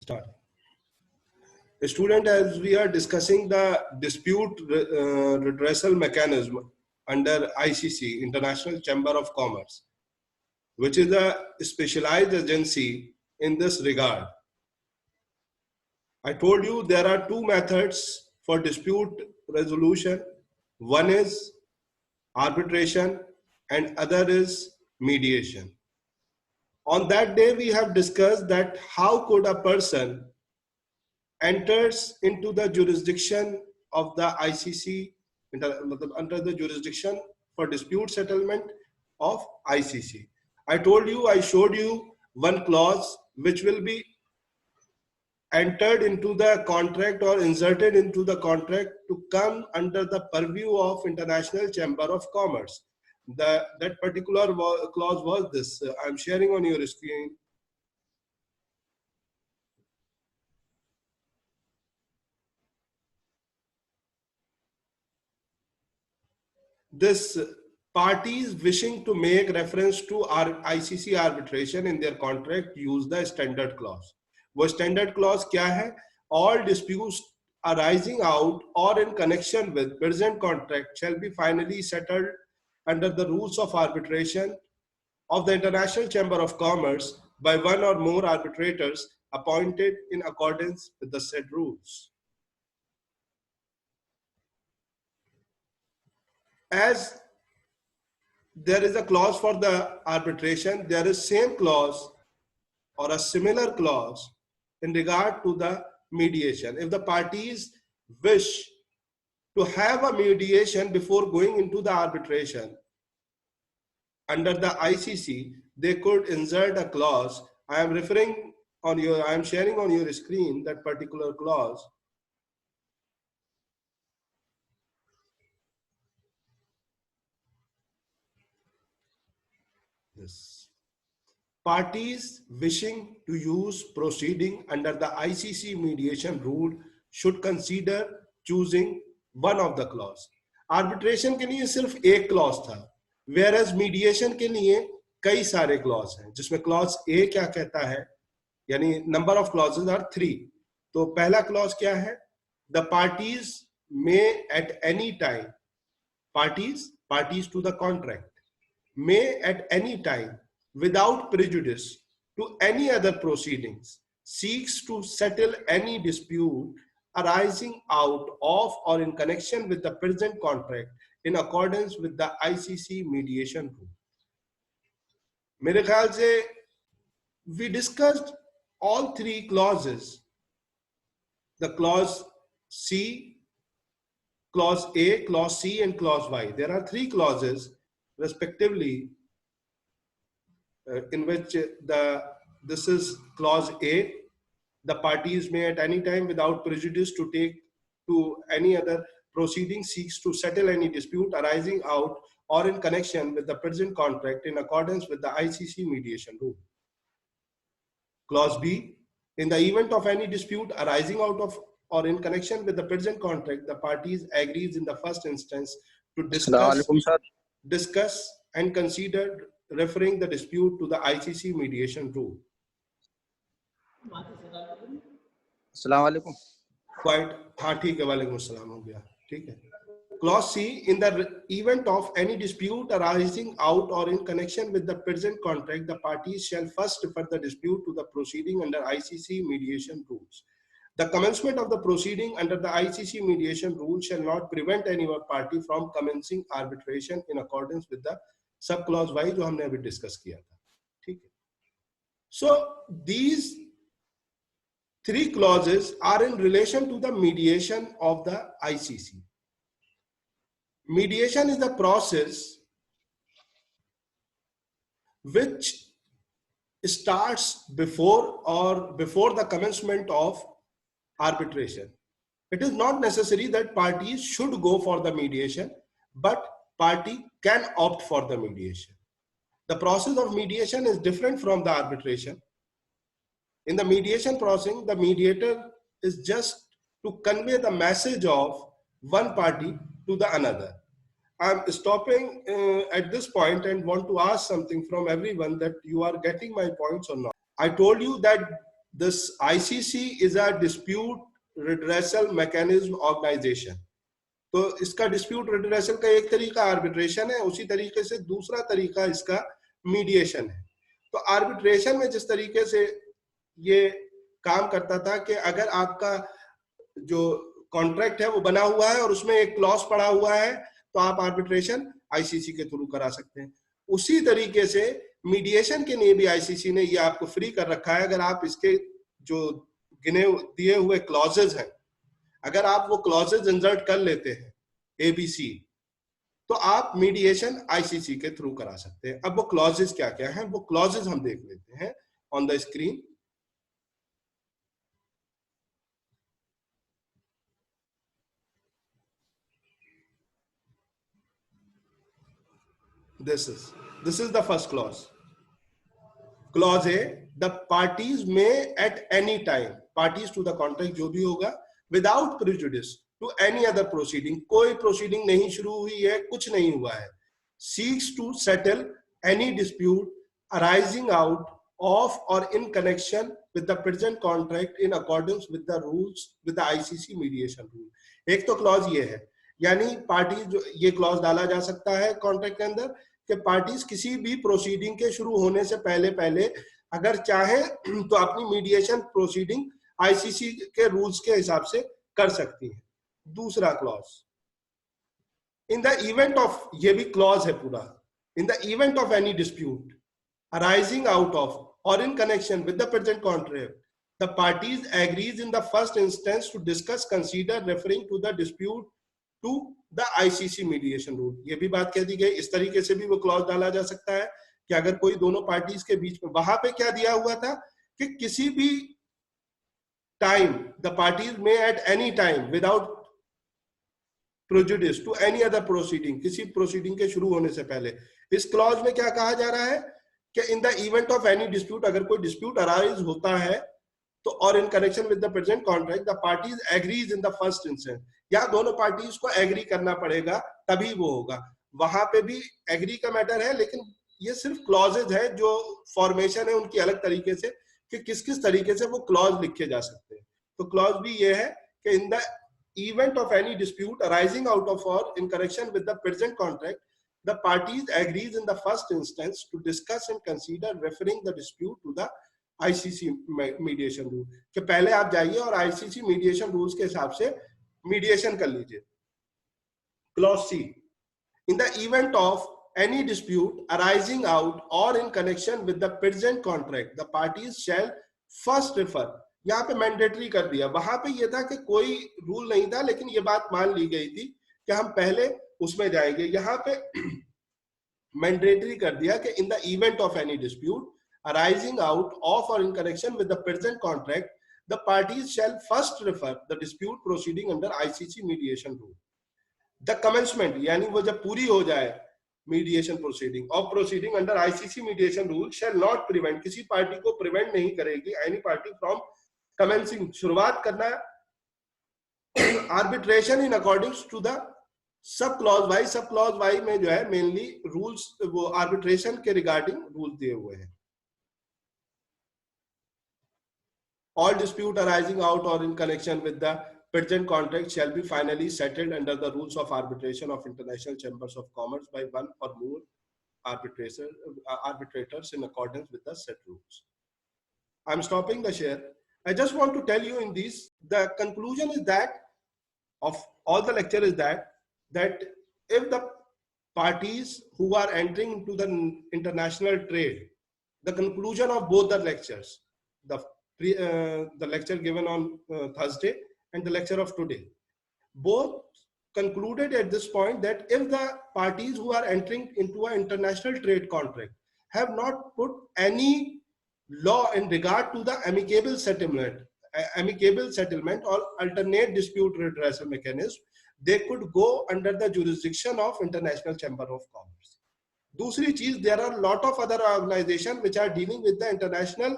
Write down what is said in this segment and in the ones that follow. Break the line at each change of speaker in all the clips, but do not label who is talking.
Start. Student, as we are discussing the dispute redressal mechanism under ICC, International Chamber of Commerce, which is a specialized agency in this regard. I told you there are two methods for dispute resolution. One is arbitration and other is mediation. On that day, we have discussed that how could a person enters into the jurisdiction of the ICC, under the jurisdiction for dispute settlement of ICC. I showed you one clause which will be entered into the contract or inserted into the contract to come under the purview of International Chamber of Commerce. That particular clause was this. I'm sharing on your screen. This parties wishing to make reference to our ICC arbitration in their contract use the standard clause. वो standard clause क्या है? All disputes arising out or in connection with present contract shall be finally settled under the rules of arbitration of the International Chamber of Commerce by one or more arbitrators appointed in accordance with the said rules. As there is a clause for the arbitration, there is same clause or a similar clause in regard to the mediation. If the parties wish to have a mediation before going into the arbitration under the ICC, they could insert a clause. I am sharing on your screen that particular clause. Yes. Parties wishing to use proceeding under the ICC mediation rule should consider choosing one of the clause. Arbitration के लिए सिर्फ एक clause था, whereas mediation के लिए कई सारे clause हैं, जिसमें clause A क्या कहता है, यानी number of clauses are 3. तो पहला clause क्या है? The parties may at any time, parties to the contract, may at any time without prejudice to any other proceedings seeks to settle any dispute arising out of or in connection with the present contract in accordance with the ICC mediation rule. मेरे ख्याल से we discussed all three clauses, the clause C, clause A, clause C and clause Y. There are three clauses respectively in which this is clause A, the parties may at any time without prejudice to take to any other proceeding seeks to settle any dispute arising out or in connection with the present contract in accordance with the ICC mediation rule. Clause B, in the event of any dispute arising out of or in connection with the present contract, the parties agrees in the first instance to discuss and consider referring the dispute to the ICC mediation rule.
Assalamualaikum.
Quite हाँ ठीक है वालेकुम अस्सलाम हो गया ठीक है. Clause C, in the event of any dispute arising out or in connection with the present contract, the parties shall first refer the dispute to the proceeding under ICC mediation rules. The commencement of the proceeding under the ICC mediation rule shall not prevent any party from commencing arbitration in accordance with the sub clause Y जो हमने अभी discuss किया था, ठीक है. So these three clauses are in relation to the mediation of the ICC. Mediation is the process which starts before the commencement of arbitration. It is not necessary that parties should go for the mediation, but party can opt for the mediation. The process of mediation is different from the arbitration. In the mediation process, the mediator is just to convey the message of one party to the another. I'm stopping at this point and want to ask something from everyone, that you are getting my points or not. I told you that This ICC is a dispute redressal mechanism organization. तो इसका dispute redressal का एक तरीका arbitration है, उसी तरीके से दूसरा तरीका इसका मीडिएशन है। तो आर्बिट्रेशन में जिस तरीके से ये काम करता था कि अगर आपका जो कॉन्ट्रैक्ट है वो बना हुआ है और उसमें एक क्लॉज पड़ा हुआ है तो आप आर्बिट्रेशन आईसीसी के थ्रू करा सकते हैं। उसी तरीके से मीडिएशन के लिए भी आईसीसी ने ये आपको फ्री कर रखा है। अगर आप इसके जो गिने दिए हुए क्लॉजेज हैं, अगर आप वो क्लॉजेज इंसर्ट कर लेते हैं एबीसी, तो आप मीडिएशन आईसीसी के थ्रू करा सकते हैं। अब वो क्लॉजेज क्या क्या हैं, वो क्लॉजेज हम देख लेते हैं on the screen. This is the first clause. Clause A, the parties may at any time, parties to the contract जो भी होगा, without prejudice to any other proceeding, कोई proceeding नहीं शुरू हुई है, कुछ नहीं हुआ है, seeks to settle any dispute arising out of or in connection with the present contract in accordance with the rules, with the ICC mediation rule. एक तो क्लॉज ये है, यानी पार्टी जो ये क्लॉज डाला जा सकता है कॉन्ट्रैक्ट के अंदर कि पार्टीज किसी भी प्रोसीडिंग के शुरू होने से पहले पहले अगर चाहे तो अपनी मीडिएशन प्रोसीडिंग आईसीसी के रूल्स के हिसाब से कर सकती है। दूसरा clause, in the event of, ये भी क्लॉज है पूरा, इन the event of any dispute arising out of or in connection with the present contract, the parties agrees in the first instance to discuss, consider, referring to the dispute to the ICC mediation rule. ये भी बात कह दी गई। इस तरीके से भी वो क्लॉज डाला जा सकता है कि अगर कोई दोनों पार्टीज के बीच में, वहां पे क्या दिया हुआ था कि किसी भी टाइम द पार्टीज में at any time without prejudice to any other proceeding, किसी प्रोसीडिंग के शुरू होने से पहले। इस क्लॉज में क्या कहा जा रहा है कि in the event of any dispute, अगर कोई डिस्प्यूट अराइज होता है तो और in connection with the present contract the parties agrees in the first instance, या दोनों पार्टीज को एग्री करना पड़ेगा तभी वो होगा। वहां पे भी एग्री का मैटर है, लेकिन ये सिर्फ क्लॉजेज है, जो फॉर्मेशन है उनकी अलग तरीके से कि किस किस तरीके से वो क्लॉज लिखे जा सकते हैं। तो क्लॉज भी ये है कि in the event of any dispute arising out of और in connection with the present contract the parties agrees in the first instance to discuss and consider referring the dispute to the ICC mediation rule, कि पहले आप जाइए और ICC mediation rules के हिसाब से mediation कर लीजिए। Clause C, in the event of any dispute arising out or in connection with the present contract, the parties shall first refer, यहाँ पे मैंडेटरी कर दिया। वहां पे ये था कि कोई रूल नहीं था, लेकिन ये बात मान ली गई थी कि हम पहले उसमें जाएंगे। यहाँ पे मैंडेटरी कर दिया कि in the event of any dispute arising out of और in connection with the present contract the parties shall first refer the dispute proceeding under ICC mediation rule. The commencement, यानी वो जब पूरी हो जाए मीडिएशन प्रोसीडिंग और proceeding under ICC mediation rule shall not prevent, किसी party को prevent नहीं करेगी एनी पार्टी फ्रॉम कमेंसिंग, शुरुआत करना arbitration in according to the sub clause Y. सब क्लॉज वाई में जो है मेनली रूल्स वो आर्बिट्रेशन के रिगार्डिंग रूल दिए हुए हैं। ऑल डिस्प्यूट अराइजिंग आउट और in connection with the present contract shall be finally settled under the rules of arbitration of international chambers of commerce by one or more arbitrators in accordance with the set rules. I'm stopping the share. I just want to tell you in this, the conclusion is that of all the lecture is that if the parties who are entering into the international trade, the conclusion of both the lectures, the lecture given on Thursday and the lecture of today, both concluded at this point that if the parties who are entering into an international trade contract have not put any law in regard to the amicable settlement or alternate dispute redressal mechanism, they could go under the jurisdiction of International Chamber of Commerce. दूसरी चीज, there are a lot of other organizations which are dealing with the international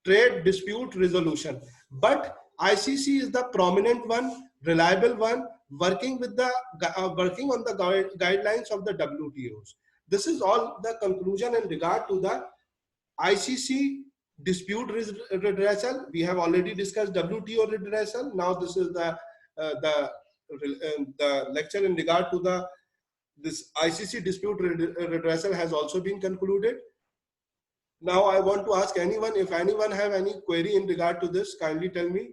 trade dispute resolution, but ICC is the prominent one, reliable one, working with the working on the guidelines of the WTOs. This is all the conclusion in regard to the ICC dispute redressal. We have already discussed WTO redressal. Now this is the lecture in regard to this ICC dispute redressal has also been concluded. Now I want to ask anyone, if anyone have any query in regard to this, kindly tell me.